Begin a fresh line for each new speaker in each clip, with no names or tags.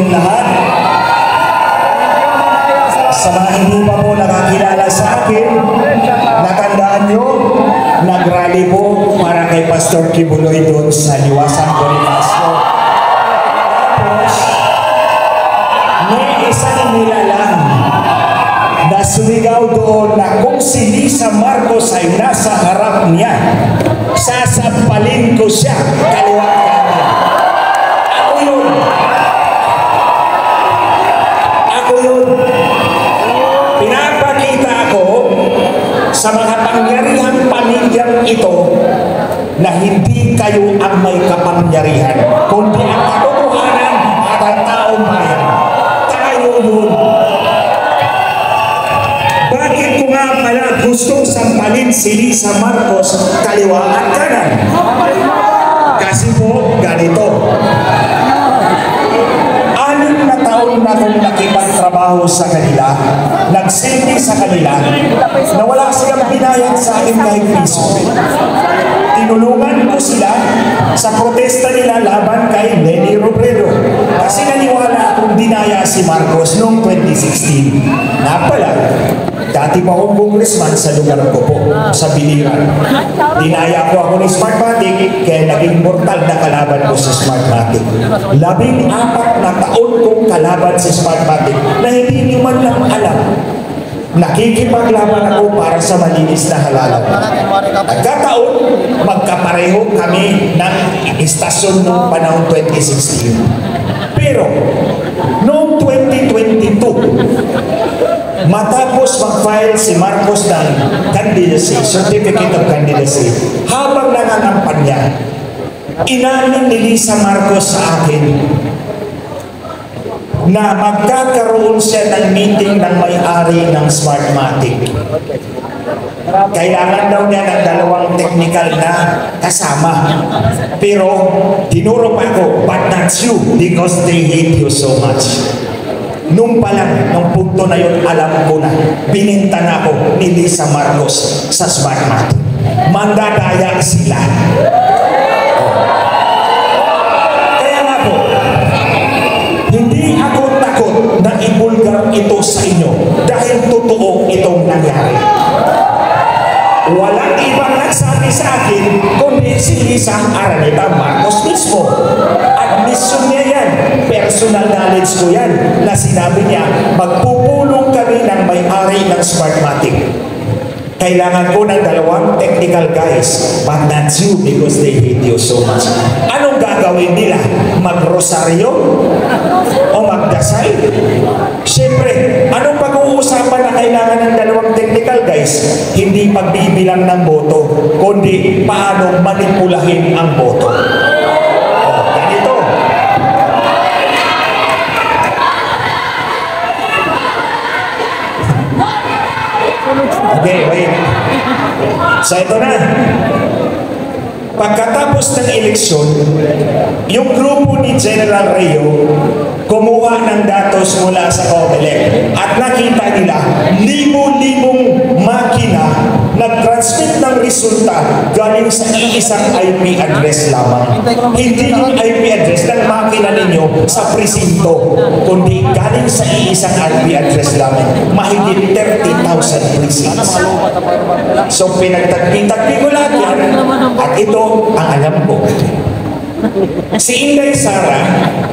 inyong lahat. Sa mga hindi pa po nakakilala sa akin, natandaan nyo, nag-rally po para kay Pastor Kibuloy doon sa Liwasan Bonifacio. Tapos, may isang nilalang na sumigaw doon na kung si Lisa Marcos ay nasa harap niya, sasampalin ko siya kaliwat kanan. Ako yun. Ako yun. Pinapakita ako sa mga pangyarihang pamilyang ito na hindi kayo ang may kapangyarihan, kundi ang katotohanan at ang taong bayan. Tayo yun. Bakit ko nga pala gustong sampalin si Lisa Marcos kaliwa at kanan? Kasi po, ganito. 6 na taon na akong nakipagtrabaho sa kanila, nagsilbi sa kanila, na wala silang binayad sa akin kahit piso. Tinulungan ko sila sa protesta nila laban kay Lenny Robredo. Kasi naniwala akong dinaya si Marcos noong 2016. Napala, dati pa akong congressman sa lugar ko po, sa Biliran. Dinaya ko ako ni Smartmatic, kaya naging mortal na kalaban ko sa Smartmatic. 14 na taon kong kalaban si Smartmatic na hindi niyo man lang alam. Nakikipaglaban ako para sa malinis na halalan. Nagkataon, magkapareho kami ng istasyon noong panahon 2016. Pero, noong 2022, matapos mag-file si Marcos ng candidacy, certificate of candidacy, habang nangangampanya, inamin ni Lisa Marcos sa akin na magkakaroon siya ng meeting ng may-ari ng Smartmatic. Kailangan daw niya ng 2 technical na kasama. Pero, tinuro pa ako, but not you, because they hate you so much. Nung pa lang, nung punto na yun, alam ko na, bininta na ako ni Lisa Marcos sa Smartmatic. Mandadaya sila. Kaya nga po, hindi ako takot na ibulgar ito sa inyo dahil totoo itong nangyari. Walang ibang nagsabi sa akin kundi si Lisa Araneta Marcos mismo. Admission niya yan. Personal knowledge ko yan na sinabi niya, magpupulong kami ng may-ari ng Smartmatic. Kailangan ko ng 2 technical guys, but not you because they hate you so much. Anong gagawin nila? Mag-rosaryo? O magdasal? Siyempre, anong pag-uusapan na kailangan ng 2 technical guys? Hindi pagbibilang ng boto, kundi paano manipulahin ang boto. Ganito. Okay, wait. So ito na. Pagkatapos ng eleksyon, yung grupo ni General Reo kumuha ng datos mula sa COMELEC at nakita nila libo-libong makina nag-transmit ng resulta galing sa iisang IP address lamang. Hindi yung IP address ng makina ninyo sa presinto, kundi galing sa iisang IP address lamang. Mahigit 30,000 precincts. So pinagtagpi-tagpi ko lahat yan at ito ang alam ko. Si Inday Sara,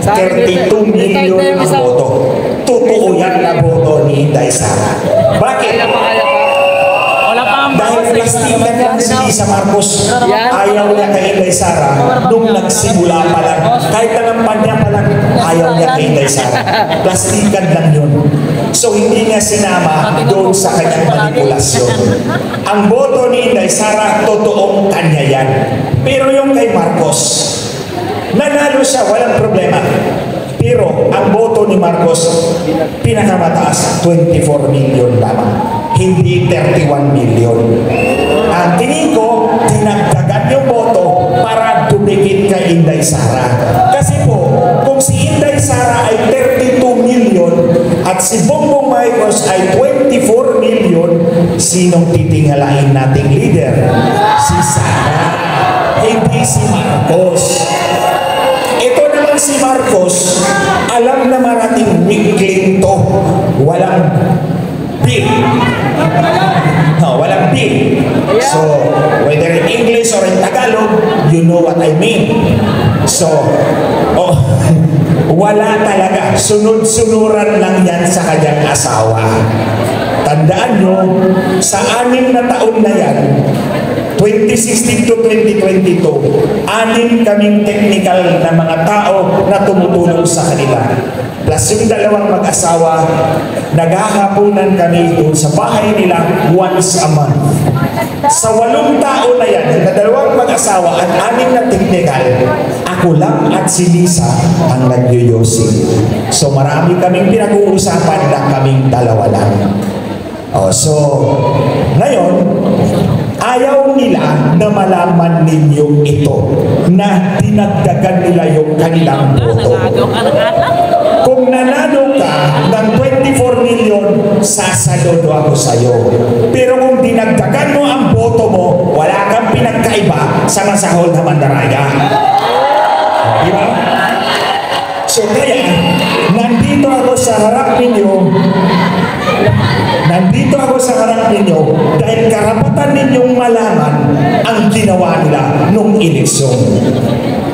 32 million ang boto. Totoo yan na boto ni Inday Sara. Bakit? Dahil plastikan lang si Lisa Marcos, ayaw niya kay Inday Sara nung nagsimula pa lang. Kahit nangampanya pa lang, ayaw niya kay Inday Sara. Plastikan lang yun. So hindi niya sinama doon sa kanyang manipulasyon. Ang boto ni Inday Sara, totoong kanya yan. Pero yung kay Marcos, nanalo siya, walang problema. Pero ang boto ni Marcos, pinakamataas, 24 million lamang. Hindi 31 million. Ang tingin ko, dinagdagan yung boto para dumikit kay Inday Sara. Kasi po, kung si Inday Sara ay 32 million at si Bongbong Marcos ay 24 million, sinong titingalain nating leader? Si Sara, hindi si Marcos. Ito naman si Marcos, alam naman walang bill. No, walang bill. So, whether in English or in Tagalog, you know what I mean. So, oh, wala talaga. Sunod-sunuran lang yan sa kanyang asawa. Tandaan nyo, sa 6 na taon na yan, 2016 to 2022, 6 kaming technical na mga tao na tumutulong sa kanila. Plus yung 2 mag-asawa, naghahapunan kami doon sa bahay nila once a month. Sa 8 tao na yan, na 2 mag-asawa at 6 na technical, ako lang at si Lisa ang nagyoyosi. So marami kaming pinag-uusapan na kaming 2 lang. So, ngayon, ayaw nila na malaman ninyo ito, na dinagdagan nila yung kanilang boto. Kung nanalo ka ng 24 million, sasaludo ako sa'yo. Pero kung dinagdagan mo ang boto mo, wala kang pinagkaiba sa masahol na mandaraya. Diba? So kaya, nandito ako sa harap ninyo dahil karapatan ninyong malaman ang ginawa nila nung eleksyon.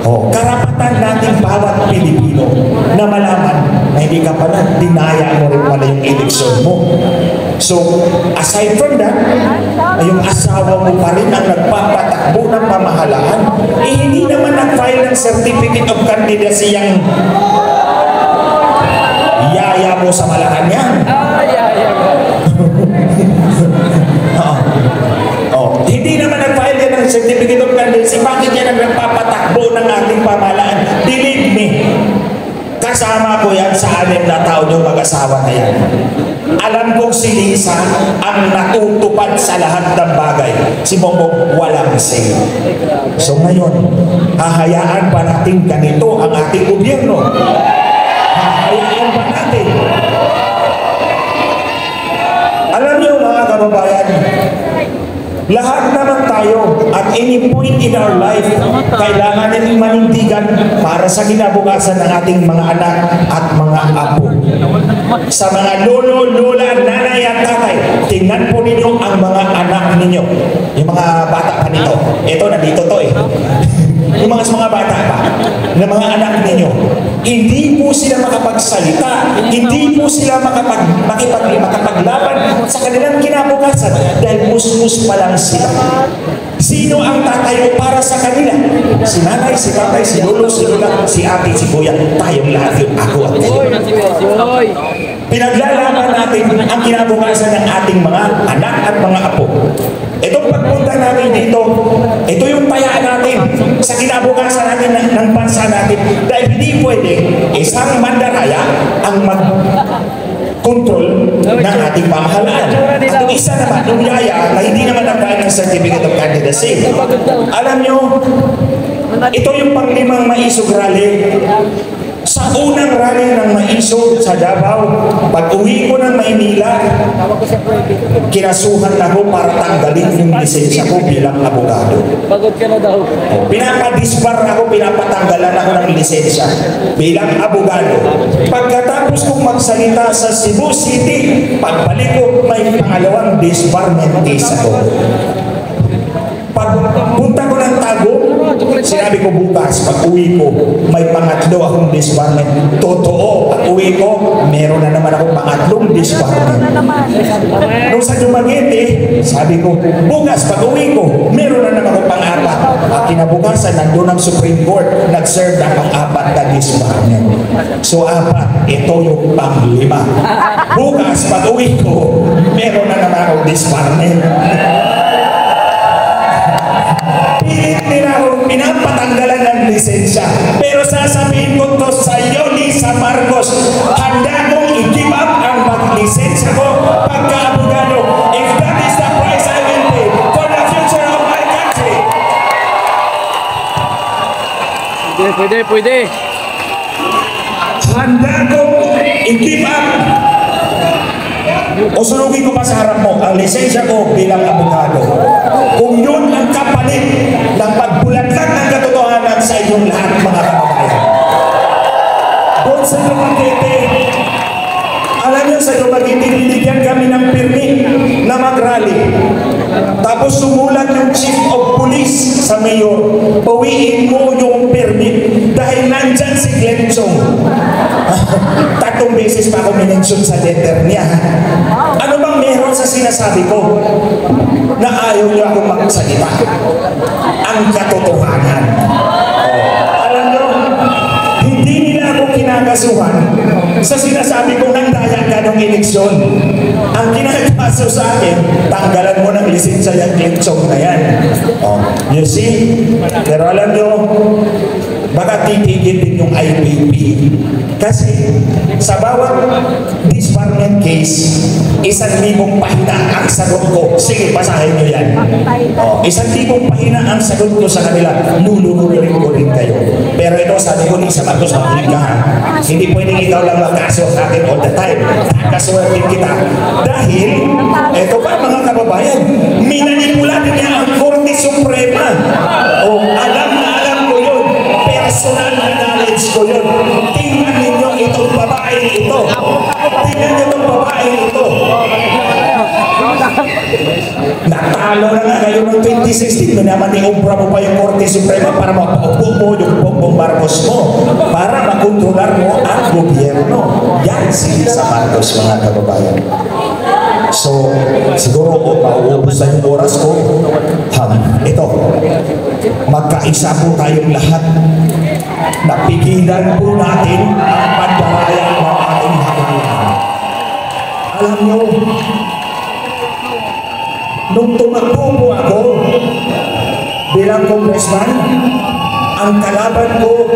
Karapatan natin bawat Pilipino na malaman na hindi ka pala, dinaya mo rin pala yung eleksyon mo. So, aside from that, yung asawa mo pa rin ang nagpapatakbo ng pamahalaan, hindi naman nag-file ng certificate of candidacy yung yaya mo sa Malacanang. Hindi naman nag-file yan ng certificate of candidacy. Bakit yan ang nagpapatakbo ng ating pamahalaan? Believe me, kasama ko yan sa 6 na taon yung mag-asawa na yan. Alam kong si Lisa ang natutupad sa lahat ng bagay. Si Bongbong walang say. So ngayon, hahayaan ba natin ganito ang ating gobyerno? Hahayaan ba natin? Alam niyo mga kababayan, lahat naman tayo at any point in our life, kailangan natin manindigan para sa kinabukasan ng ating mga anak at mga apo. Sa mga lolo, lola, nanay at tatay, tingnan po ninyo ang mga anak ninyo. Yung mga bata pa nito. Ito, nandito to eh. Yung mga bata pa, na mga anak ninyo, hindi po sila makapagsalita, hindi po sila makapaglaban sa kanilang kinabukasan dahil musmus pa lang sila. Sino ang tatayo para sa kanila? Si nanay, si tatay, si lolo, si lola, si ate, si kuya. Tayong lahat yun, ako at kayo. Pinaglalaban natin ang kinabukasan ng ating mga anak at mga apo. Itong pagpunta natin dito, ito yung tayaan natin sa kinabukasan natin ng bansa natin. Dahil hindi pwede isang mandaraya ang mag-control ng ating pamahalaan. At yung isa naman, yung yaya, na hindi naman nagkain ng certificate of candidacy. Alam nyo, ito yung pang-5 maisog rally. Sa unang rally ng maisog sa Davao, pag-uwi ko ng Maynila, kinasuhan ako para tanggalin yung lisensya ko bilang abogado.
Pagod ka na daw.
Pinapadisbar ako, pinapatanggalan ako ng lisensya bilang abogado. Pagkatapos kong magsalita sa Cebu City, pagbalik ko, may pangalawang disbarment case ako. Pagpunta ko ng Tago, sinabi ko bukas, pag-uwi ko, may pangatlo akong disbarment. Totoo, pag-uwi ko, meron na naman akong pangatlong disbarment. Nung sa Dumaguete, sabi ko, bukas, pag-uwi ko, meron na naman akong pang-4. At kinabukasan, nandun ang Supreme Court, nag-serve na pang-4 na disbarment. So, 4, ito yung pang-5. Bukas, pag-uwi ko, meron na naman akong disbarment. Pilit nila akong pinapatanggalan ng lisensya. Pero sasabihin ko to sa iyo, Lisa Marcos, handa kong i-give up ang mag-lisensya ko pagka-abogado. If that is the price I will pay for the future of my country.
Pwede.
Handa kong i-give up. O sunugin ko pa sa harap mo ang lisensya ko bilang abogado. Kung yun ang kapalit ng pagbulatag ng katotohanan sa inyong lahat, mga kababayan. Doon sa Dumaguete, Alam niyo sa Dumaguete, binigyan kami ng permit na mag-rally. Tapos sumulat yung chief of police sa mayor, uwiin mo yung permit dahil nandyan si Glenn Chong. 3 beses pa ako minensyon sa letter niya. Ano bang meron sa sinasabi ko na ayaw niyo ako magsalita? Ang katotohanan. Alam niyo, hindi nila ako kinakasuhan sa sinasabi kong nandaya ka ng eleksyon. Ang kinakaso sa akin, tanggalan mo ng lisensya yung Glenn Chong na yan. Oh, you see? Pero alam nyo, baka titigil din yung IPP. Kasi sa bawat disbarment case, 1,000 pahina ang sagot ko. Sige, basahin nyo yan. Oh, 1,000 pahina ang sagot ko sa kanila. Lululurin ko rin kayo. Pero ito, sabi ko ni sa Marcos, makinig ka ha. Hindi pwedeng ikaw lang magkaso sa akin all the time. Kakasuwatin kita. Dahil, ito pa mga kababayan, minanipula din niya ang Korte Suprema. Oh, alam na alam ko yun. Personal na knowledge ko yun. Tingnan ninyo itong babaeng ito. Tingnan niyo itong babaeng ito. Natalo na nga kayo ng 2016, maniobra mo pa yung Korte Suprema para mapaupo mo yung Bongbong Marcos mo, para makontrolar mo ang gobyerno. Yan si Lisa Marcos, mga kababayan. So, siguro mauubos na yung oras ko. Ito, magkaisa po tayong lahat. Napigilan po natin ang pandaraya ng ating hangganan. Alam nyo, nung tumakbo po ako bilang congressman, ang kalaban ko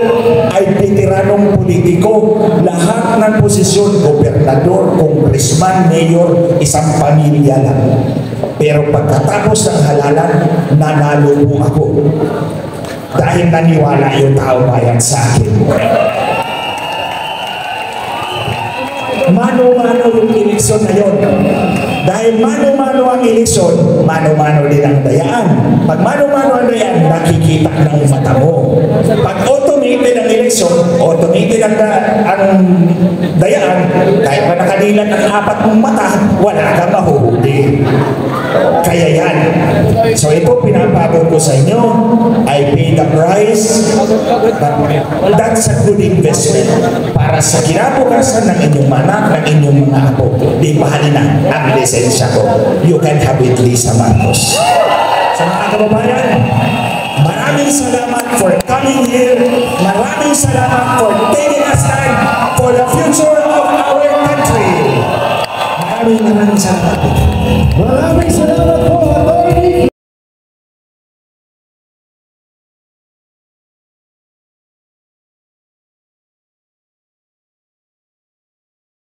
ay veteranong politiko. Lahat ng posisyon, gobernador, congressman, mayor, isang pamilya lang. Pero pagkatapos ng halalan, nanalo po ako. Dahil naniwala yung tao bayan sa akin. Mano-mano yung eleksyon na yun. Dahil mano-mano ang eleksyon, mano-mano din ang dayaan. Pag mano-mano ang dayaan, nakikita ng mata mo. Pag automated ang eleksyon, automated ang dayaan, kahit pa nakadilat ang 4 mong mata, wala kang mahuhuli. Kaya yan. So ito pinapagod ko sa inyo. I pay the price. But that's a good investment para sa kinabukasan ng inyong anak, ng inyong mga apo. Di bahali na ang lisensya ko. You can have it, Lisa Marcos. Sa mga kababayan, maraming salamat for coming here. Maraming salamat for taking us time for the future of our country. Maraming salamat.
Maraming salamat po, Atty.